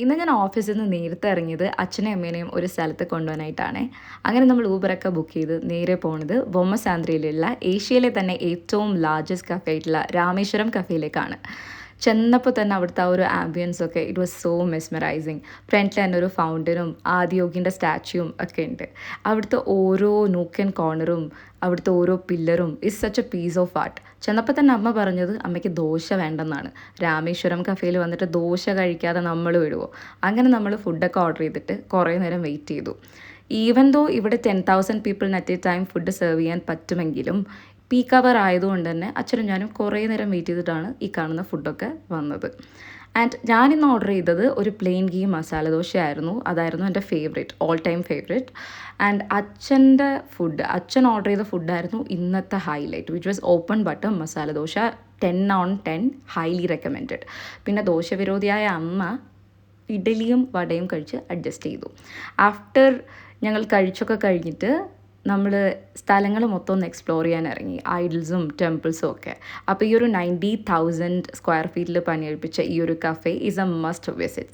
ഇന്ന് ഞാൻ ഓഫീസിൽ നിന്ന് നേരത്തെ ഇറങ്ങിയത് അച്ഛനെയും അമ്മേനെയും ഒരു സ്ഥലത്ത് കൊണ്ടുപോകാനായിട്ടാണ്. അങ്ങനെ നമ്മൾ ഊബറൊക്കെ ബുക്ക് ചെയ്ത് നേരെ പോണത് ബൊമ്മസാന്ദ്രയിലുള്ള ഏഷ്യയിലെ തന്നെ ഏറ്റവും ലാർജസ്റ്റ് കഫേ ആയിട്ടുള്ള രാമേശ്വരം കഫേയിലേക്കാണ്. ചെന്നപ്പോൾ തന്നെ അവിടുത്തെ ആ ഒരു ആംബിയൻസ് ഒക്കെ ഇറ്റ് വാസ് സോ മെസ്മറൈസിങ്. ഫ്രണ്ടിൽ തന്നെ ഒരു ഫൗണ്ടനും ആദിയോഗിൻ്റെ സ്റ്റാച്യൂവും ഒക്കെ ഉണ്ട്. അവിടുത്തെ ഓരോ നോക്ക് ആൻഡ് കോർണറും അവിടുത്തെ ഓരോ പില്ലറും is such a piece of art. ചെന്നപ്പോൾ തന്നെ അമ്മ പറഞ്ഞത് അമ്മയ്ക്ക് ദോശ വേണ്ടെന്നാണ്. രാമേശ്വരം കഫേയിൽ വന്നിട്ട് ദോശ കഴിക്കാതെ നമ്മൾ വിടുമോ? അങ്ങനെ നമ്മൾ ഫുഡൊക്കെ ഓർഡർ ചെയ്തിട്ട് കുറേ നേരം വെയിറ്റ് ചെയ്തു. ഈവൻ ദോ ഇവിടെ 10,000 പീപ്പിളിന് at a time food serve ചെയ്യാൻ പറ്റുമെങ്കിലും പീക്ക് അവർ ആയതുകൊണ്ട് തന്നെ അച്ഛനും ഞാനും കുറേ നേരം വെയിറ്റ് ചെയ്തിട്ടാണ് ഈ കാണുന്ന ഫുഡൊക്കെ വന്നത്. ആൻഡ് ഞാനിന്ന് ഓർഡർ ചെയ്തത് ഒരു പ്ലെയിൻ ഗീ മസാല ദോശയായിരുന്നു. അതായിരുന്നു എൻ്റെ favourite, all time favourite. And അച്ഛൻ ഓർഡർ ചെയ്ത ഫുഡായിരുന്നു ഇന്നത്തെ highlight, which was open butter masala dosa. 10/10, highly recommended. പിന്നെ ദോശവിരോധിയായ അമ്മ ഇഡലിയും വടയും കഴിച്ച് അഡ്ജസ്റ്റ് ചെയ്തു. ആഫ്റ്റർ ഞങ്ങൾ കഴിച്ചൊക്കെ കഴിഞ്ഞിട്ട് നമ്മൾ സ്ഥലങ്ങൾ മൊത്തം ഒന്ന് എക്സ്പ്ലോർ ചെയ്യാൻ ഇറങ്ങി, ഐഡൽസും ടെമ്പിൾസും ഒക്കെ. അപ്പോൾ ഈ ഒരു 90,000 സ്ക്വയർ ഫീറ്റിൽ പണിയെടുപ്പിച്ച ഈ ഒരു cafe is A must visit.